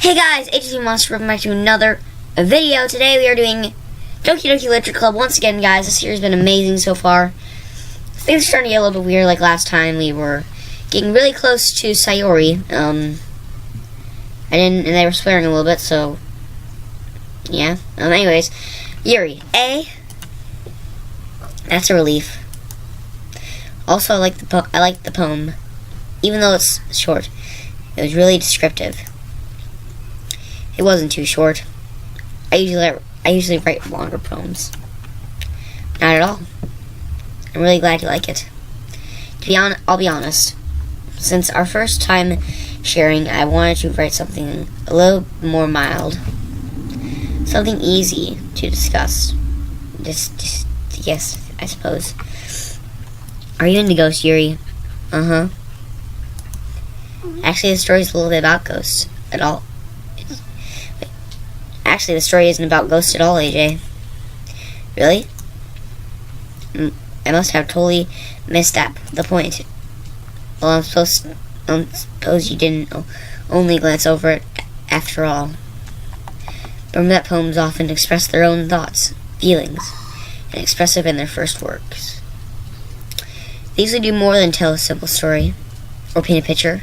Hey guys, HC Monster, welcome back to another video. Today we are doing Doki Literature Club. Once again, guys, this series has been amazing so far. Things are starting to get a little bit weird. Like last time, we were getting really close to Sayori. And they were swearing a little bit, so yeah. Anyways, Yuri, A. That's a relief. Also, I like the poem, even though it's short. It was really descriptive. It wasn't too short. I usually write longer poems. Not at all. I'm really glad you like it. I'll be honest. Since our first time sharing, I wanted to write something a little more mild. Something easy to discuss. Yes, I suppose. Are you into ghosts, Yuri? Uh-huh. Actually, the story's a little bit about ghosts. Actually, the story isn't about ghosts at all, AJ. Really? I must have totally missed the point. Well, I suppose you didn't only glance over it after all. Remember that poems often express their own thoughts, feelings, and expressive in their first works. They usually do more than tell a simple story, or paint a picture.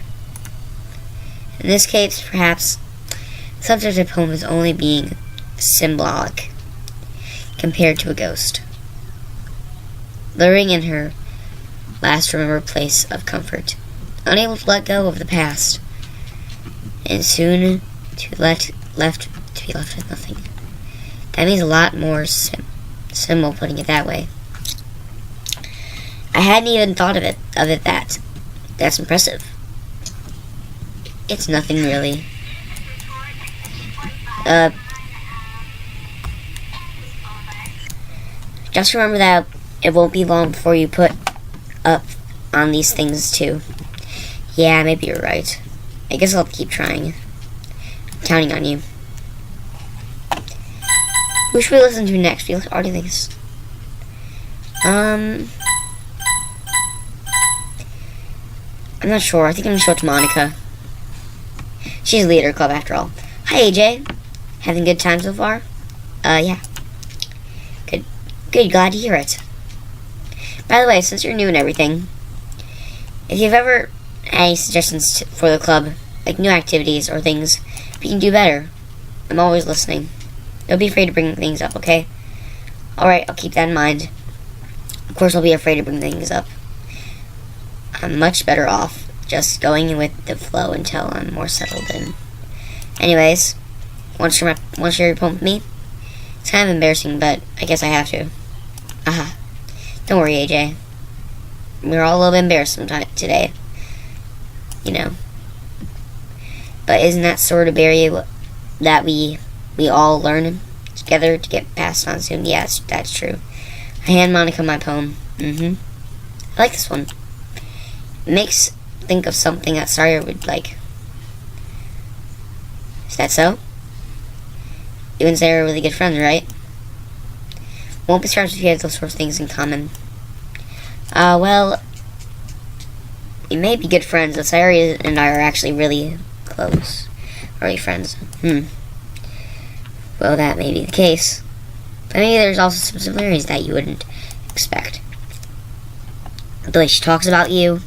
In this case, perhaps, the subject of the poem is only being symbolic compared to a ghost, luring in her last remembered place of comfort, unable to let go of the past, and soon to be left with nothing. That means a lot more symbol, putting it that way. I hadn't even thought of it that's impressive. It's nothing really. Just remember that it won't be long before you put up on these things too. Yeah, maybe you're right. I guess I'll keep trying. I'm counting on you. Who should we listen to next? We already think this. I'm not sure. I think I'm gonna show it to Monica. She's the leader of the club after all. Hi, AJ. Having a good time so far? Yeah. Good, glad to hear it. By the way, since you're new and everything, if you've ever had any suggestions for the club, like new activities or things we can do better, I'm always listening. Don't be afraid to bring things up, okay? Alright, I'll keep that in mind. Of course, I'll be afraid to bring things up. I'm much better off just going with the flow until I'm more settled in. Anyways, want to share your poem with me? It's kind of embarrassing, but I guess I have to. Aha. Don't worry, AJ. We're all a little bit embarrassed sometimes today. You know. But isn't that sort of barrier that we all learn together to get passed on soon? Yes, that's true. I hand Monica my poem. I like this one. It makes think of something that Sawyer would like. Is that so? You and Sarah are really good friends, right? Won't be surprised if you have those sorts of things in common. Well, we may be good friends, but Sarah and I are actually really close. Really friends. Well, that may be the case. But maybe there's also some similarities that you wouldn't expect. The way she talks about you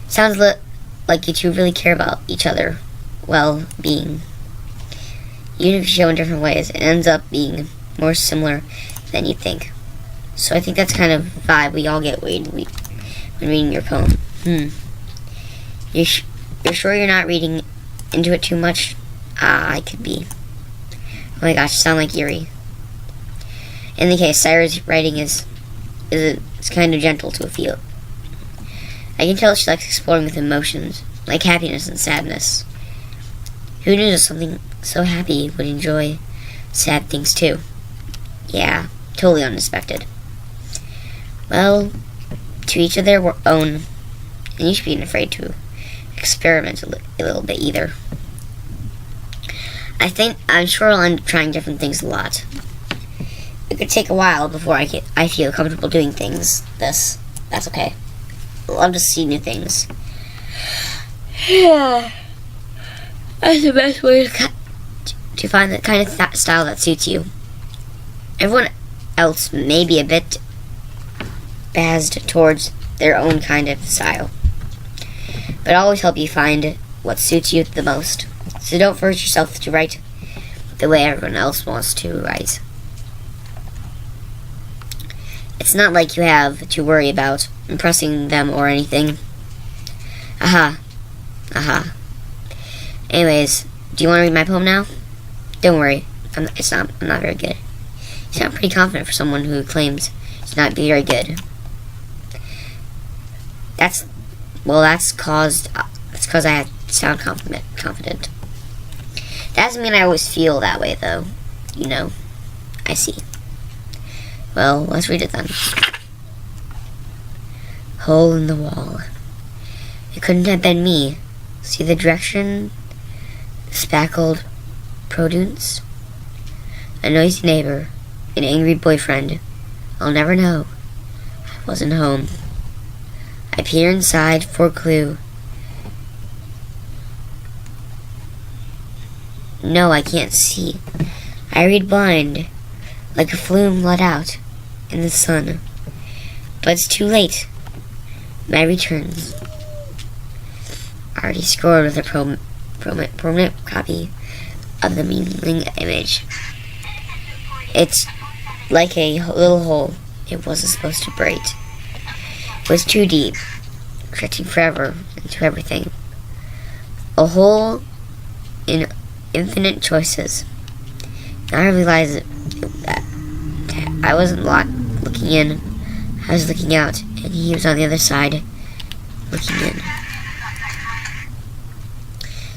sounds like you two really care about each other well-being. Even if you show in different ways, it ends up being more similar than you think. So I think that's kind of vibe we all get when reading your poem. You're sure you're not reading into it too much? I could be. Oh my gosh, you sound like Yuri. In the case, Sarah's writing is kind of gentle to a feel. I can tell she likes exploring with emotions, like happiness and sadness. Who knew that something so happy would enjoy sad things too? Yeah, totally unexpected. Well, to each of their own, and you should be afraid to experiment a little bit either. I'm sure I'll end up trying different things a lot. It could take a while before I feel comfortable doing things. That's okay. I love to see new things. That's the best way to find the kind of style that suits you. Everyone else may be a bit biased towards their own kind of style, but always help you find what suits you the most. So don't force yourself to write the way everyone else wants to write. It's not like you have to worry about impressing them or anything. Aha. Anyways, do you want to read my poem now? Don't worry, I'm not very good. You sound pretty confident for someone who claims to not be very good. That's because I sound confident. That doesn't mean I always feel that way, though. You know, I see. Well, let's read it then. Hole in the wall. It couldn't have been me. See the direction? The spackled produce? A noisy neighbor. An angry boyfriend. I'll never know. I wasn't home. I peer inside for a clue. No, I can't see. I read blind, like a flume let out in the sun. But it's too late. My returns. Already scored with a permanent copy of the meaning image. It's like a little hole it wasn't supposed to break. It was too deep, stretching forever into everything. A hole in infinite choices. Now I realized that I wasn't looking in, I was looking out, and he was on the other side, looking in.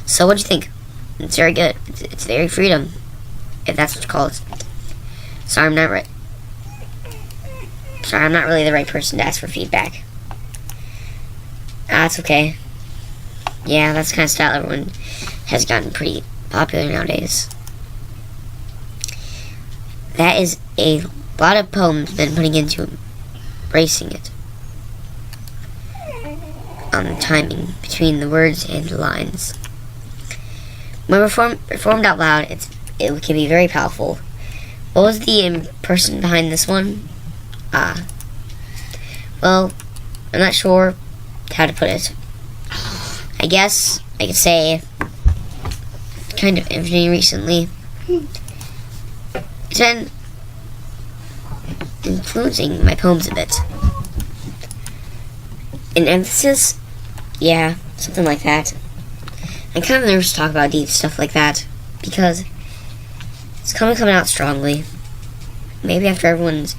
So what'd you think? It's very good. It's very freedom, if that's what you call it. Sorry, I'm not really the right person to ask for feedback. That's okay. Yeah, that's the kind of style everyone has gotten pretty popular nowadays. That is a lot of poems been putting into embracing it. On the timing between the words and the lines. When performed out loud, it can be very powerful. What was the person behind this one? Well, I'm not sure how to put it. I guess I could say kind of interesting recently. It's been influencing my poems a bit. An emphasis? Yeah, something like that. I'm kind of nervous to talk about deep stuff like that because it's coming out strongly. Maybe after everyone's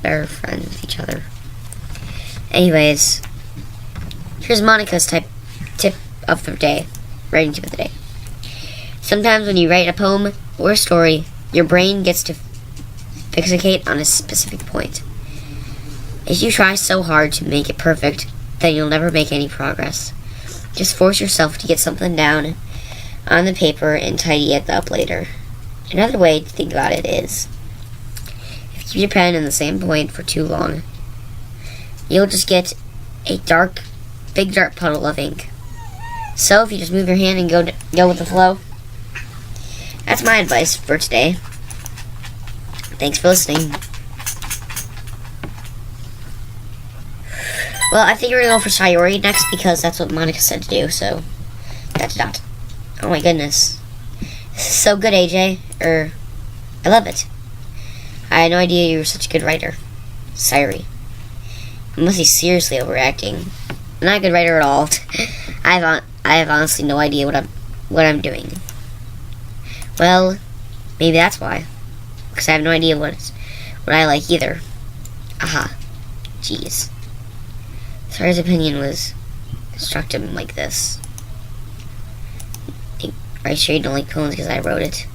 better friends with each other. Anyways, here's Monica's tip of the day. Writing tip of the day. Sometimes when you write a poem or a story, your brain gets to fixate on a specific point. If you try so hard to make it perfect, then you'll never make any progress. Just force yourself to get something down on the paper and tidy it up later. Another way to think about it is, if you keep your pen in the same point for too long, you'll just get a big dark puddle of ink. So if you just move your hand and go with the flow. That's my advice for today. Thanks for listening. Well, I think we're gonna go for Sayori next because that's what Monica said to do, so dot. Oh my goodness. This is so good, AJ. I love it. I had no idea you were such a good writer. Sayori. I must be seriously overacting. I'm not a good writer at all. I have honestly no idea what I'm doing. Well, maybe that's why. Because I have no idea what I like either. Aha. Jeez. Sayori's opinion was constructed like this. Are you sure you don't like poems because I wrote it?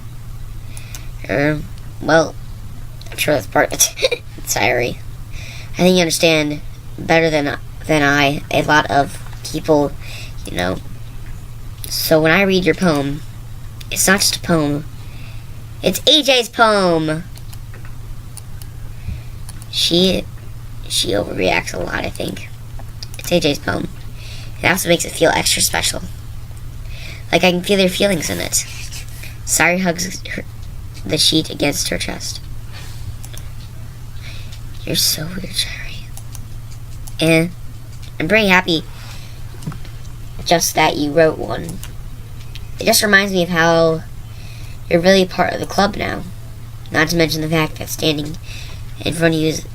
Well, I'm sure that's part of it. Sayori. I think you understand better than I, a lot of people, you know. So when I read your poem, it's not just a poem. It's AJ's poem. She overreacts a lot, I think. It's AJ's poem. It also makes it feel extra special. Like I can feel their feelings in it. Sayori hugs the sheet against her chest. You're so weird, Sayori. And I'm pretty happy just that you wrote one. It just reminds me of how you're really part of the club now. Not to mention the fact that standing in front of you is...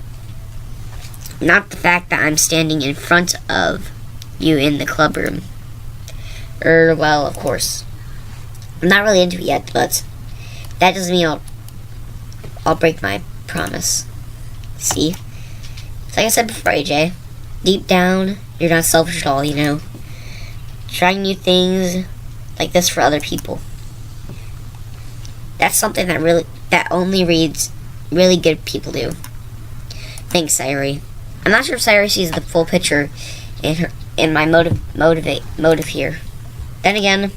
Not the fact that I'm standing in front of you in the club room. Well, of course. I'm not really into it yet, but that doesn't mean I'll break my promise. See? It's like I said before, AJ. Deep down, you're not selfish at all, you know? Trying new things like this for other people. That's something that only really good people do. Thanks, Sayori. I'm not sure if Sayori sees the full picture in my motive here. Then again,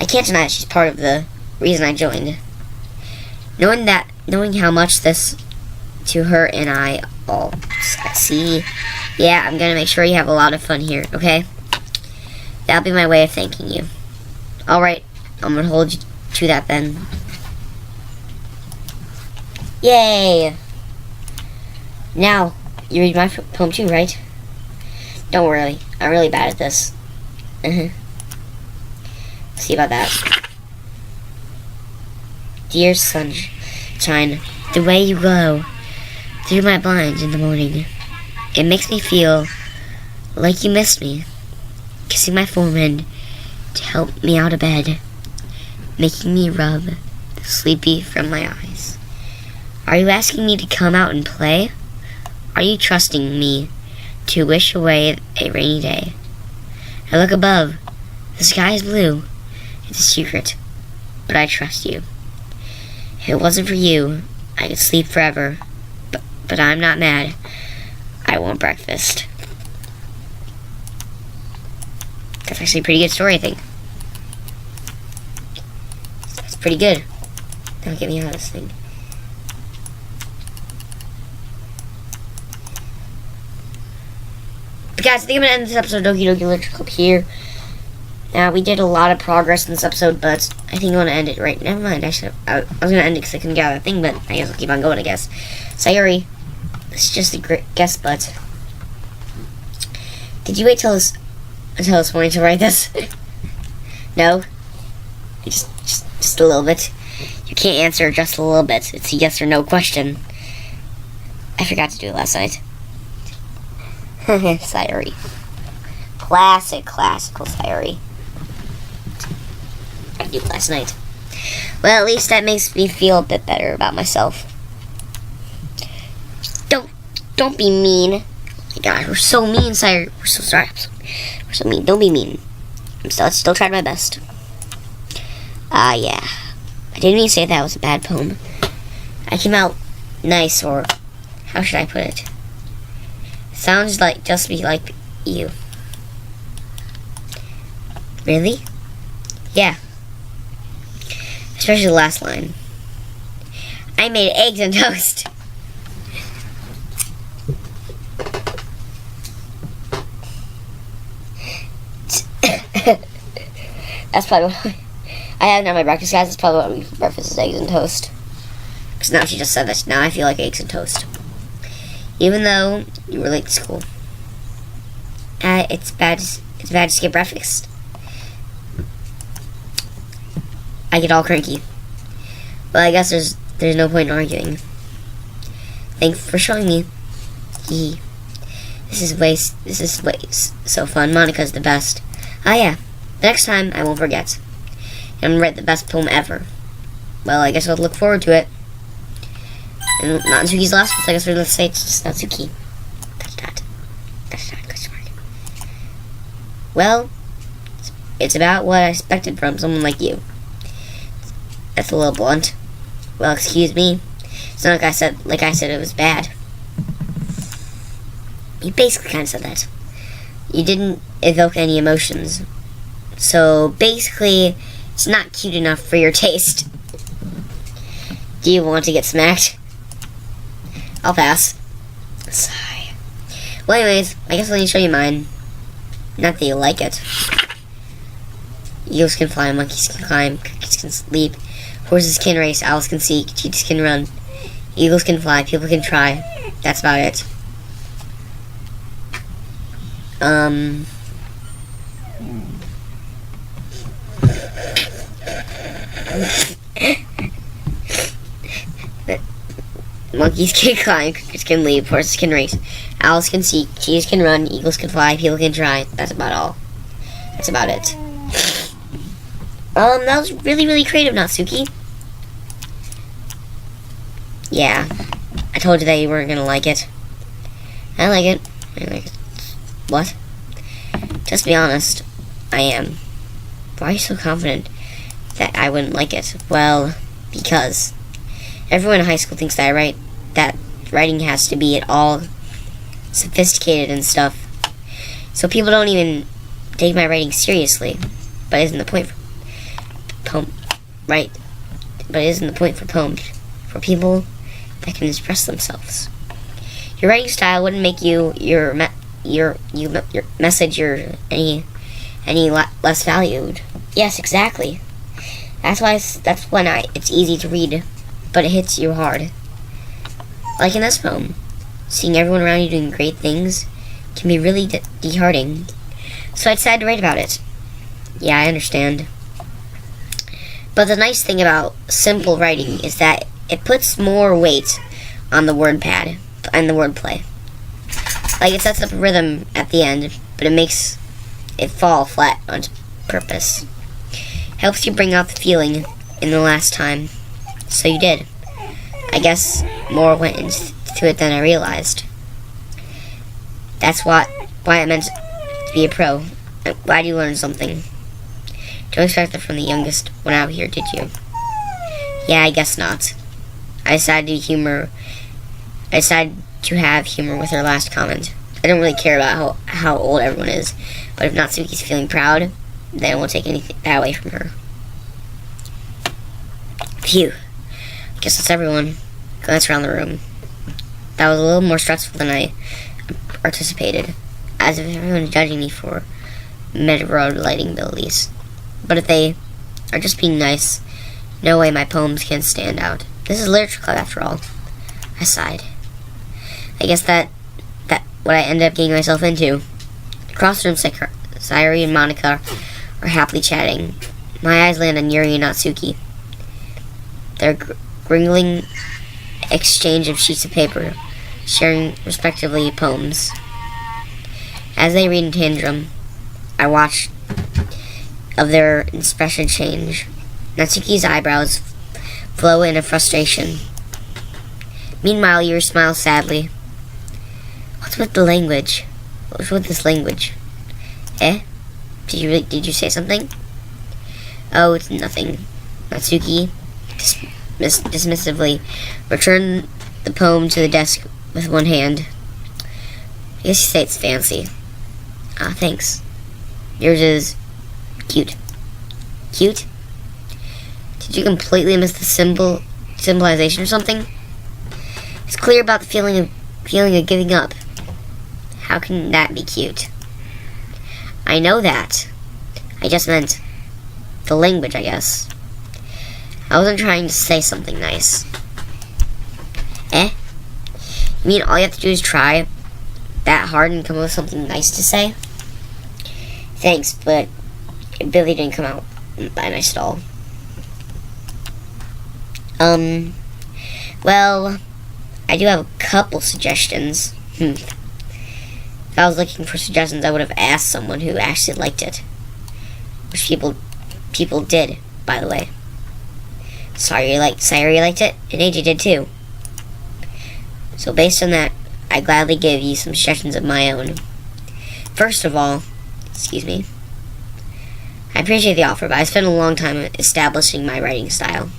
I can't deny that she's part of the reason I joined. Knowing how much this to her and I all see. Yeah, I'm gonna make sure you have a lot of fun here, okay? That'll be my way of thanking you. Alright, I'm gonna hold you to that then. Yay! Now, you read my poem too, right? Don't worry, I'm really bad at this. See about that. Dear sunshine, the way you glow through my blinds in the morning, it makes me feel like you missed me. Kissing my forehead to help me out of bed, making me rub the sleepy from my eyes. Are you asking me to come out and play? Are you trusting me to wish away a rainy day? I look above. The sky is blue. It's a secret, but I trust you. If it wasn't for you, I could sleep forever. But I'm not mad. I want breakfast. That's actually a pretty good story, I think. That's pretty good. Don't get me out of this thing. But guys, I think I'm going to end this episode of Doki Doki Literature Club here. Now, we did a lot of progress in this episode, but I think I'm going to end it right. Never mind, actually, I was going to end it because I couldn't get out of that thing, but I guess I'll keep on going, I guess. Sayori, this is just a great guess, but... Did you wait until this morning to write this? No? Just a little bit. You can't answer just a little bit. It's a yes or no question. I forgot to do it last night. Sayori. Classical Sayori. I did last night. Well, at least that makes me feel a bit better about myself. Don't be mean. Oh my God, we're so mean, Sayori. We're so sorry. We're so mean. Don't be mean. I'm still trying my best. Yeah. I didn't mean to say that was a bad poem. I came out nice, or how should I put it? It sounds like just be like you. Really? Yeah. Especially the last line. I made eggs and toast. That's probably what I have now my breakfast, guys. That's probably what we eat for breakfast is eggs and toast. Because now she just said that. Now I feel like eggs and toast. Even though you were late to school. It's bad to skip breakfast. I get all cranky. Well, I guess there's no point in arguing. Thanks for showing me. This is way so fun. Monica's the best. Ah, yeah. Next time, I won't forget. I'm gonna write the best poem ever. Well, I guess I'll look forward to it. And Natsuki's last one, so I guess we're gonna say it's just Natsuki. Question mark. Well, it's about what I expected from someone like you. That's a little blunt. Well, excuse me. It's not like I said it was bad. You basically kind of said that. You didn't evoke any emotions. So, basically, it's not cute enough for your taste. Do you want to get smacked? I'll pass. Sigh. Well, anyways, I guess I'll need to show you mine. Not that you like it. Eagles can fly, monkeys can climb, crickets can sleep, horses can race, owls can seek, cheetahs can run, eagles can fly, people can try. That's about it. Monkeys can climb, crickets can leap, horses can race, owls can seek, cheetahs can run, eagles can fly, people can try. That's about all. That's about it. That was really, really creative, Natsuki. Yeah. I told you that you weren't gonna like it. I like it. I like it. What? Just be honest. I am. Why are you so confident that I wouldn't like it? Well, because everyone in high school thinks that writing has to be at all sophisticated and stuff. So people don't even take my writing seriously. But isn't the point for But isn't the point for poems for people that can express themselves? Your writing style wouldn't make your message any less valued. Yes, exactly. That's when it's easy to read, but it hits you hard. Like in this poem, seeing everyone around you doing great things can be really disheartening. So I decided to write about it. Yeah, I understand. But the nice thing about simple writing is that it puts more weight on the word pad and the wordplay. Like, it sets up a rhythm at the end, but it makes it fall flat on purpose. Helps you bring out the feeling in the last time. So you did. I guess more went into it than I realized. That's why I meant to be a pro. I'm glad you learned something. Don't expect that from the youngest one out here, did you? Yeah, I guess not. I decided to have humor with her last comment. I don't really care about how old everyone is, but if Natsuki's feeling proud, then I won't take anything that away from her. Phew. Guess that's everyone. Glance around the room. That was a little more stressful than I anticipated, as if everyone is judging me for mid-road lighting abilities. But if they are just being nice, no way my poems can stand out. This is literature club after all. I sighed. I guess that what I ended up getting myself into. Across the room, Sayuri and Monica are happily chatting. My eyes land on Yuri and Natsuki. Their gringling exchange of sheets of paper, sharing respectively poems. As they read in tandem, I watch of their expression change. Natsuki's eyebrows flow in a frustration. Meanwhile, Yuri smiles sadly. What's with the language? What's with this language? Eh? Did you say something? Oh, it's nothing. Natsuki dismissively returned the poem to the desk with one hand. I guess you say it's fancy. Ah, thanks. Yours is cute. Cute? Did you completely miss the symbolization or something? It's clear about the feeling of giving up. How can that be cute? I know that. I just meant the language, I guess. I wasn't trying to say something nice. Eh? You mean all you have to do is try that hard and come up with something nice to say? Thanks, but it really didn't come out that nice at all. Well, I do have a couple suggestions. If I was looking for suggestions, I would have asked someone who actually liked it. Which people did, by the way. Sayuri liked it, and AJ did too. So based on that, I gladly give you some suggestions of my own. First of all, excuse me, I appreciate the offer, but I spent a long time establishing my writing style.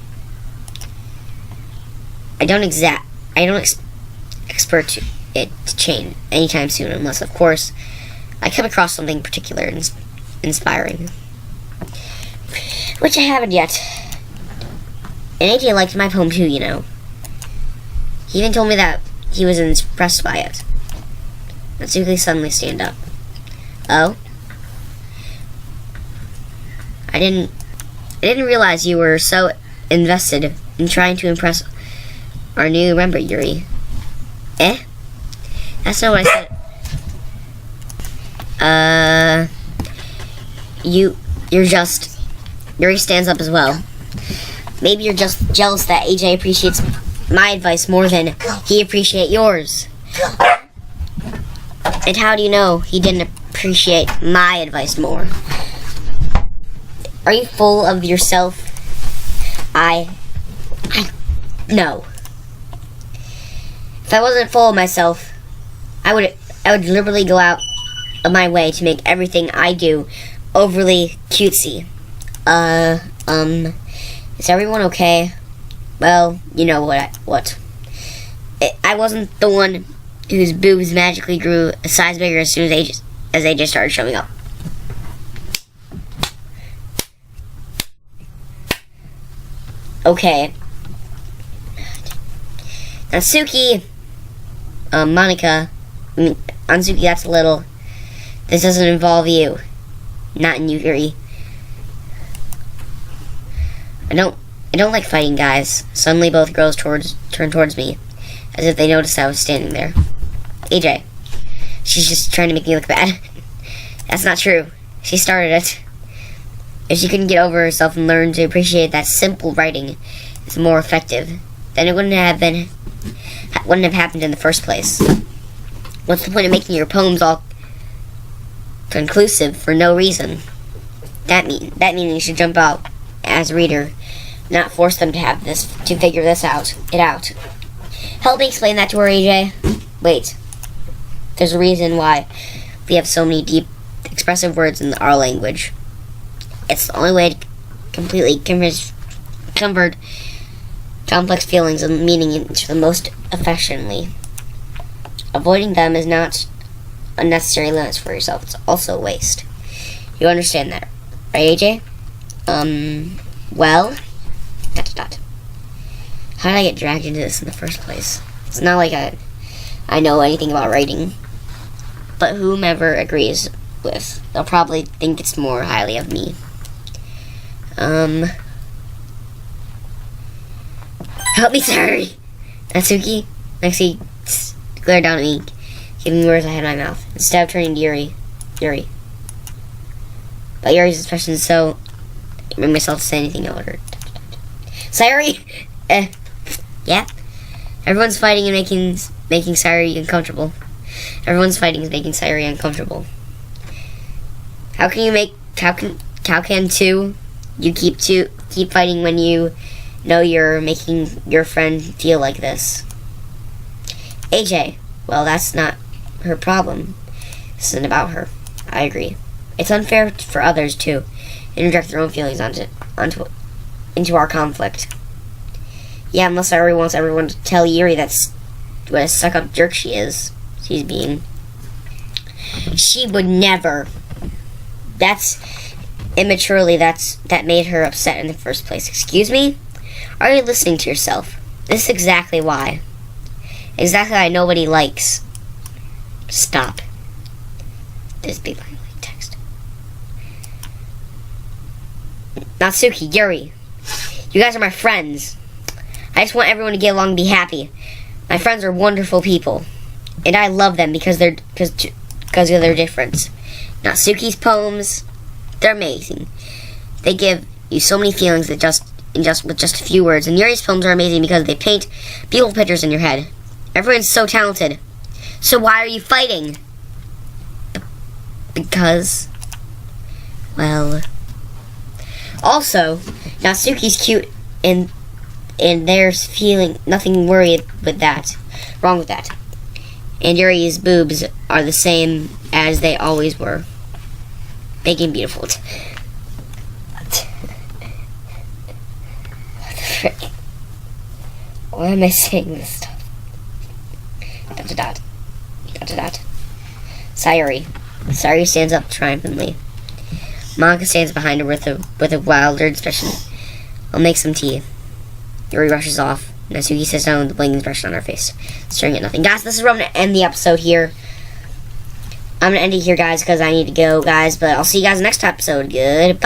I don't expect it to change anytime soon, unless, of course, I come across something particular and inspiring, which I haven't yet. And AJ liked my poem too, you know. He even told me that he was impressed by it. Natsuki suddenly stand up. Oh? I didn't realize you were so invested in trying to impress our new member, Yuri. Eh? That's not what I said. You're just... Yuri stands up as well. Maybe you're just jealous that AJ appreciates my advice more than he appreciates yours. And how do you know he didn't appreciate my advice more? Are you full of yourself? No. If I wasn't full of myself, I would deliberately go out of my way to make everything I do overly cutesy. Is everyone okay? Well, you know what. I wasn't the one whose boobs magically grew a size bigger as soon as they just started showing up. Okay. Natsuki, Monica, Anzuki, that's a little. This doesn't involve you. Not in Yuri. I don't like fighting guys. Suddenly both girls turned towards me, as if they noticed I was standing there. AJ. She's just trying to make me look bad. That's not true. She started it. If she couldn't get over herself and learn to appreciate that simple writing is more effective, then it wouldn't have happened in the first place. What's the point of making your poems all conclusive for no reason? That means you should jump out as a reader, not force them to figure it out. Help me explain that to her, AJ. Wait. There's a reason why we have so many deep, expressive words in our language. It's the only way to completely convert complex feelings and meaning into the most affectionately. Avoiding them is not unnecessary limits for yourself. It's also a waste. You understand that, right, AJ? Well... How did I get dragged into this in the first place? It's not like I know anything about writing. But whomever agrees with, they'll probably think it's more highly of me. Help me, sorry! Natsuki glared down at me, giving me words I had in my mouth, instead of turning to Yuri. But Yuri's expression so I made myself say anything I ordered. Sayuri! Yeah? Everyone's fighting and making Sayuri uncomfortable. Everyone's fighting is making Sayuri uncomfortable. How can you keep fighting when you know you're making your friend feel like this? AJ, well, that's not her problem. This isn't about her. I agree. It's unfair for others to interject their own feelings into our conflict. Yeah, unless Sayuri wants everyone to tell Yuri that's what a suck-up jerk she's being. She would never. That's immaturely that made her upset in the first place. Excuse me? Are you listening to yourself? This is exactly why. Exactly why nobody likes. Stop. This big line like text. Natsuki, Yuri. You guys are my friends. I just want everyone to get along and be happy. My friends are wonderful people. And I love them because of their difference. Natsuki's poems, they're amazing. They give you so many feelings with just a few words. And Yuri's poems are amazing because they paint beautiful pictures in your head. Everyone's so talented. So why are you fighting? Because, well, also, Natsuki's cute and there's feeling nothing worried with that. Wrong with that. And Yuri's boobs are the same as they always were. Making beautiful. What the frick? Why am I saying this stuff? Sayuri stands up triumphantly. Monica stands behind her with a wilder expression. I'll make some tea. Yuri rushes off. Natsuki sits down with the blank expression on her face, staring at nothing. Guys, this is where I'm going to end the episode here. I'm going to end it here, guys, because I need to go, guys. But I'll see you guys next episode. Goodbye.